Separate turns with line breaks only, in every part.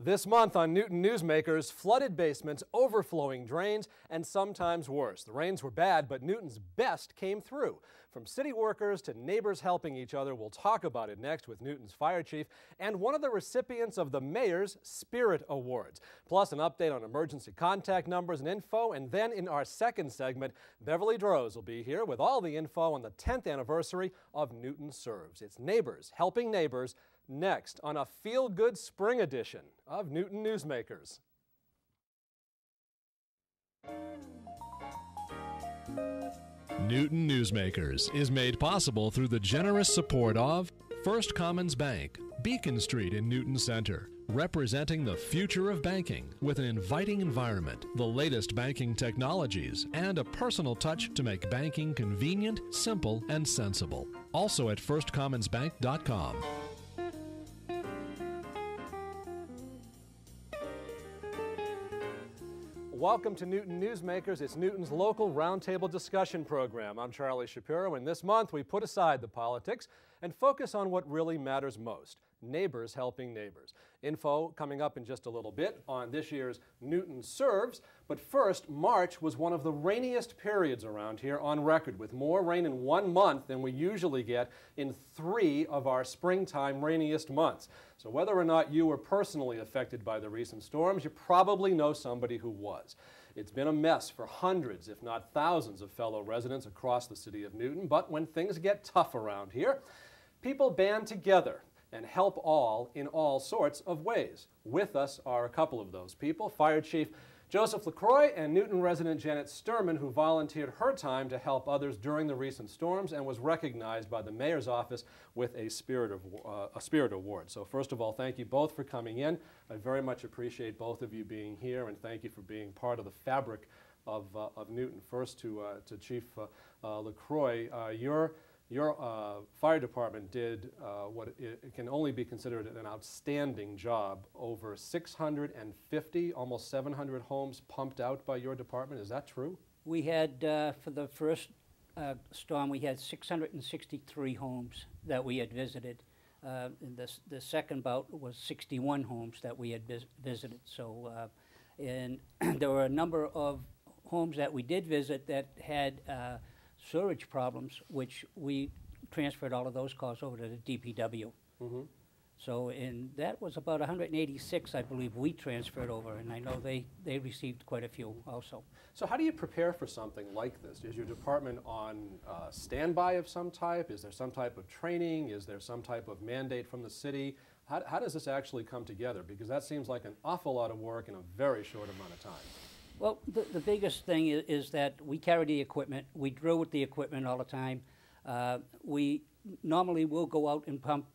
This month on Newton Newsmakers, flooded basements, overflowing drains, and sometimes worse. The rains were bad, but Newton's best came through. From city workers to neighbors helping each other, we'll talk about it next with Newton's fire chief and one of the recipients of the Mayor's Spirit Awards. Plus an update on emergency contact numbers and info, and then in our second segment, Beverly Droz will be here with all the info on the 10th anniversary of NewtonSERVES. It's neighbors helping neighbors, next on a feel-good spring edition of Newton Newsmakers.
Newton Newsmakers is made possible through the generous support of First Commons Bank, Beacon Street in Newton Center, representing the future of banking with an inviting environment, the latest banking technologies, and a personal touch to make banking convenient, simple, and sensible. Also at firstcommonsbank.com.
Welcome to Newton Newsmakers. It's Newton's local roundtable discussion program. I'm Charlie Shapiro, and this month we put aside the politics and focus on what really matters most: neighbors helping neighbors. Info coming up in just a little bit on this year's NewtonSERVES. But first, March was one of the rainiest periods around here on record, with more rain in 1 month than we usually get in 3 of our springtime rainiest months. So whether or not you were personally affected by the recent storms, you probably know somebody who was. It's been a mess for hundreds, if not thousands, of fellow residents across the city of Newton. But when things get tough around here, people band together and help all in all sorts of ways. With us are a couple of those people: Fire Chief LaCroix and Newton resident Janet Sterman, who volunteered her time to help others during the recent storms and was recognized by the Mayor's office with a Spirit Award. So first of all, thank you both for coming in. I very much appreciate both of you being here, and thank you for being part of the fabric of Newton. First to Chief LaCroix, your fire department did what it can only be considered an outstanding job. Over 650, almost 700 homes pumped out by your department. Is that true?
We had, for the first storm, we had 663 homes that we had visited. The second bout was 61 homes that we had visited. So, and there were a number of homes that we did visit that had sewage problems, which we transferred all of those calls over to the DPW. Mm-hmm. So, and that was about 186, I believe, we transferred over, and I know they received quite a few also.
So how do you prepare for something like this? Is your department on standby of some type? Is there some type of training? Is there some type of mandate from the city? How does this actually come together? Because that seems like an awful lot of work in a very short amount of time.
Well, the biggest thing is that we carry the equipment. We drill with the equipment all the time. We normally will go out and pump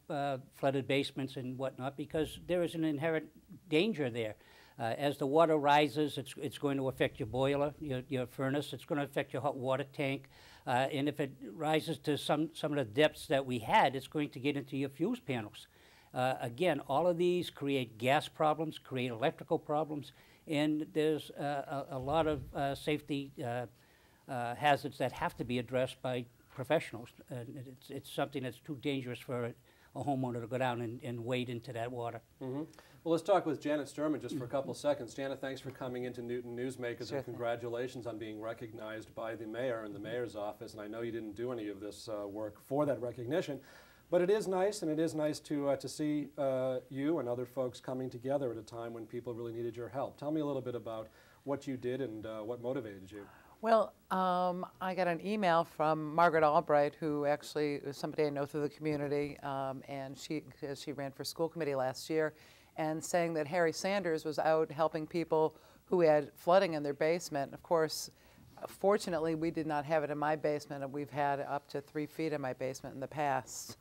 flooded basements and whatnot because there is an inherent danger there. As the water rises, it's going to affect your boiler, your furnace. It's going to affect your hot water tank. And if it rises to some of the depths that we had, it's going to get into your fuse panels. Again, all of these create gas problems, create electrical problems, and there's a lot of safety hazards that have to be addressed by professionals. It's something that's too dangerous for a homeowner to go down and wade into that water. Mm-hmm.
Well, let's talk with Janet Sterman just for a couple seconds. Janet, thanks for coming into Newton Newsmakers, and congratulations on being recognized by the Mayor and the Mayor's office. And I know you didn't do any of this work for that recognition, but it is nice, and it is nice to see you and other folks coming together at a time when people really needed your help. Tell me a little bit about what you did and what motivated you.
Well, I got an email from Margaret Albright, who actually is somebody I know through the community, and she ran for school committee last year, and saying that Harry Sanders was out helping people who had flooding in their basement. Of course, fortunately, we did not have it in my basement, and we've had up to 3 feet in my basement in the past.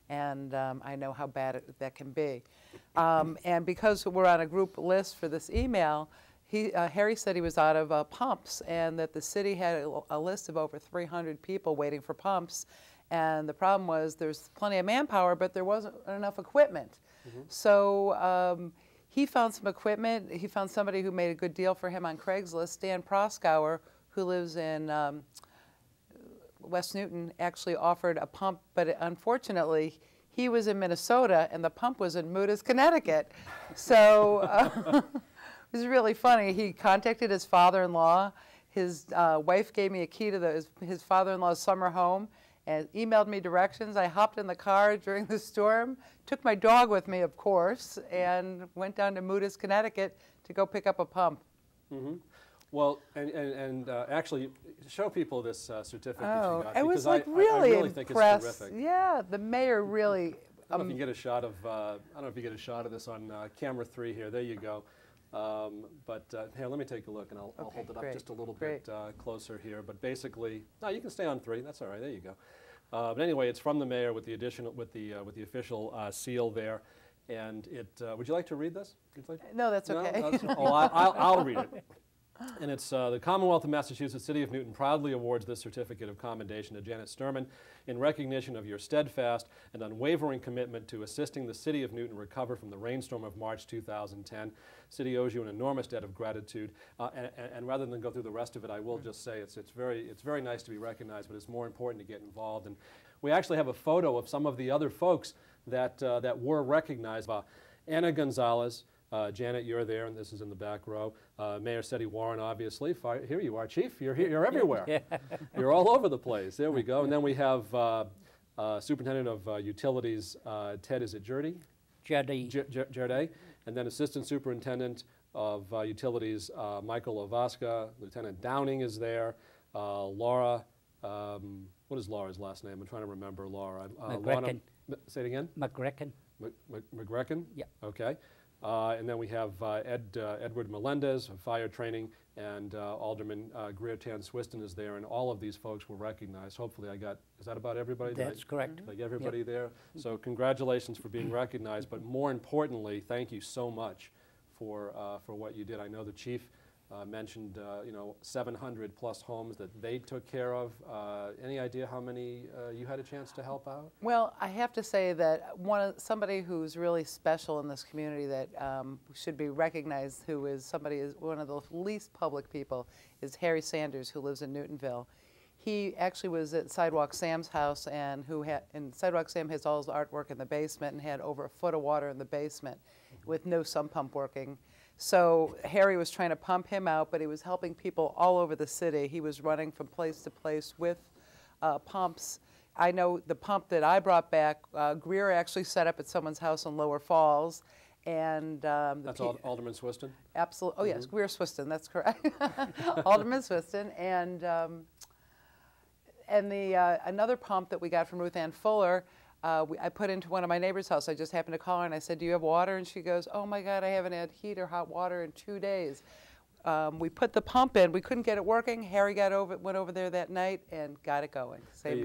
And I know how bad that can be. And because we're on a group list for this email, Harry said he was out of pumps, and that the city had a list of over 300 people waiting for pumps. And the problem was there's plenty of manpower, but there wasn't enough equipment. Mm-hmm. So he found some equipment. He found somebody who made a good deal for him on Craigslist. Stan Proskauer, who lives in West Newton, actually offered a pump, but unfortunately He was in Minnesota, and the pump was in Moodus, Connecticut. So it was really funny. He contacted his father-in-law. His wife gave me a key to his father-in-law's summer home and emailed me directions. I hopped in the car during the storm, took my dog with me, of course, and went down to Moodus, Connecticut to go pick up a pump.
Mm-hmm. Well, and actually, show people this certificate
Oh,
you got.
I was
because
like really
really think it's
impressed.
terrific.
Yeah, the mayor really.
I don't know if you can get a shot of. I don't know if you get a shot of this on camera 3 here. There you go. Here, let me take a look, and I'll hold it up
great,
just a little
great.
bit closer here. But basically, no, you can stay on 3. That's all right. There you go. But anyway, it's from the mayor with the additional, with the official seal there. And it. Would you like to read this?
No, that's okay.
No, I'll read it. And it's the Commonwealth of Massachusetts City of Newton proudly awards this certificate of commendation to Janet Sterman in recognition of your steadfast and unwavering commitment to assisting the City of Newton recover from the rainstorm of March 2010. City owes you an enormous debt of gratitude. And rather than go through the rest of it, I will just say it's very nice to be recognized, but it's more important to get involved. And we actually have a photo of some of the other folks that were recognized. Anna Gonzalez. Janet, you're there, and this is in the back row. Mayor Seti Warren, obviously. Here you are, Chief. You're everywhere. Yeah. You're all over the place. There we go. And then we have Superintendent of Utilities, Ted, is it Jerde? Jerde. And then Assistant Superintendent of Utilities, Michael Ovasca. Lieutenant Downing is there. Laura, what is Laura's last name? I'm trying to remember Laura.
McGrecken.
Say it again?
McGrecken.
McGrecken?
Yeah.
Okay. And then we have Edward Melendez of fire training, and Alderman Greer Tan Swiston is there, and all of these folks were recognized. Hopefully is that about everybody?
That's correct.
Like everybody there? So congratulations for being recognized, but more importantly, thank you so much for what you did. I know the chief mentioned 700 plus homes that they took care of. Any idea how many you had a chance to help out?
Well, I have to say that somebody who's really special in this community that should be recognized, who is one of the least public people, is Harry Sanders, who lives in Newtonville. He actually was at Sidewalk Sam's house, and Sidewalk Sam has all his artwork in the basement and had over a foot of water in the basement with no sump pump working. So Harry was trying to pump him out, but he was helping people all over the city. He was running from place to place with pumps. I know the pump that I brought back, Greer actually set up at someone's house in Lower Falls. And
that's Alderman Swiston?
Absolutely. Oh, yes, Greer Swiston, that's correct. Alderman Swiston. And another pump that we got from Ruth Ann Fuller, I put into one of my neighbor's house. I just happened to call her and I said, do you have water? And she goes, oh my God, I haven't had heat or hot water in 2 days. We put the pump in. We couldn't get it working. Harry went over there that night and got it going. Saved